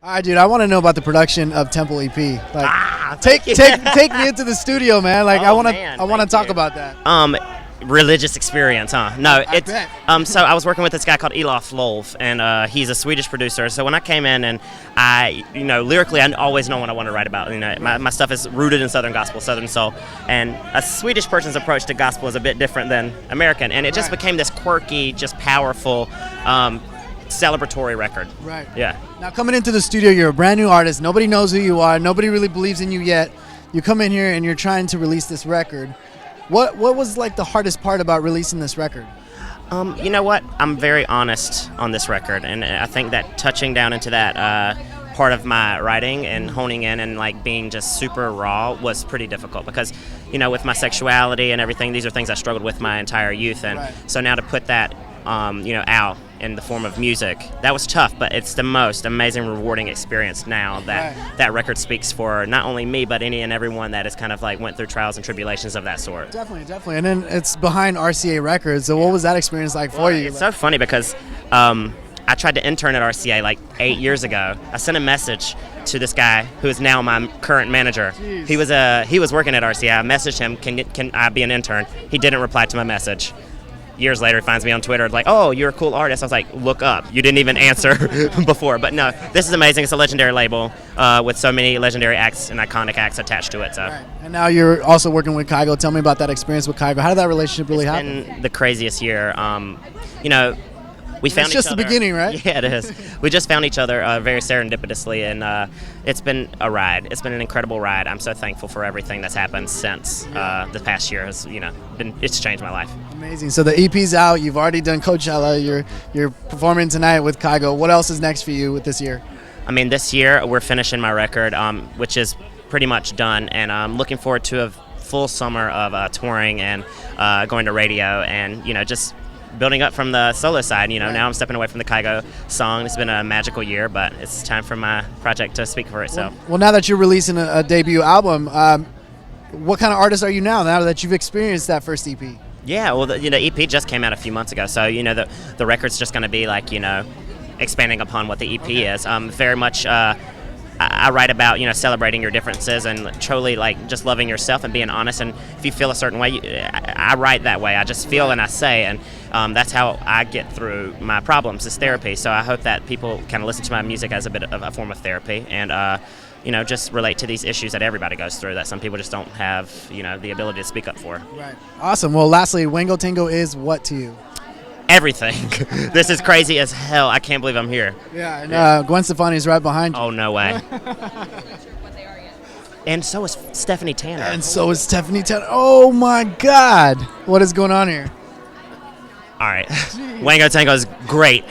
All right, dude. I want to know about the production of Temple EP. Like, take me into the studio, man. Like, I want to talk about that. Religious experience, huh? No, I bet. So I was working with this guy called Elof Lolf, and he's a Swedish producer. So when I came in, and lyrically, I always know what I want to write about. My stuff is rooted in Southern gospel, Southern soul, and a Swedish person's approach to gospel is a bit different than American, and it just became this quirky, just powerful, celebratory record. Right. Yeah. Now, coming into the studio, you're a brand new artist. Nobody knows who you are. Nobody really believes in you yet. You come in here and you're trying to release this record. What was like the hardest part about releasing this record? You know what? I'm very honest on this record, and I think that touching down into that part of my writing and honing in and like being just super raw was pretty difficult because, with my sexuality and everything, these are things I struggled with my entire youth, and so now to put that, out in the form of music, that was tough, but it's the most amazing, rewarding experience now that that record speaks for not only me, but any and everyone that has kind of like went through trials and tribulations of that sort. Definitely. And then it's behind RCA Records. So what was that experience like for you? It's so funny because I tried to intern at RCA like 8 years ago. I sent a message to this guy who is now my current manager. Jeez. He was working at RCA. I messaged him, can I be an intern? He didn't reply to my message. Years later, he finds me on Twitter, like, oh, you're a cool artist. I was like, look up. You didn't even answer before. But no, this is amazing. It's a legendary label with so many legendary acts and iconic acts attached to it. So. Right. And now you're also working with Kygo. Tell me about that experience with Kygo. How did that relationship really happen? It's been the craziest year. We found it's just each other. The beginning, right? Yeah, it is. We just found each other very serendipitously, and it's been a ride. It's been an incredible ride. I'm so thankful for everything that's happened since the past year. It's changed my life. Amazing. So the EP's out. You've already done Coachella. You're performing tonight with Kygo. What else is next for you with this year? I mean, this year we're finishing my record, which is pretty much done, and I'm looking forward to a full summer of touring and going to radio and just building up from the solo side. Now I'm stepping away from the Kygo song. It's been a magical year, but it's time for my project to speak for itself. Well, now that you're releasing a debut album, what kind of artist are you now that you've experienced that first EP? Yeah, well, the EP just came out a few months ago, so the record's just going to be like expanding upon what the EP is. Very much. I write about celebrating your differences and truly like just loving yourself and being honest. And if you feel a certain way, I write that way. I just feel and I say, and that's how I get through my problems. Is therapy. So I hope that people kind of listen to my music as a bit of a form of therapy, and just relate to these issues that everybody goes through that some people just don't have the ability to speak up for. Right. Awesome. Well, lastly, Wango Tango is what to you? Everything. This is crazy as hell. I can't believe I'm here. Yeah, and Gwen Stefani is right behind you. Oh, no way. And so is Stephanie Tanner. Oh, my God. What is going on here? All right. Wango Tango is great.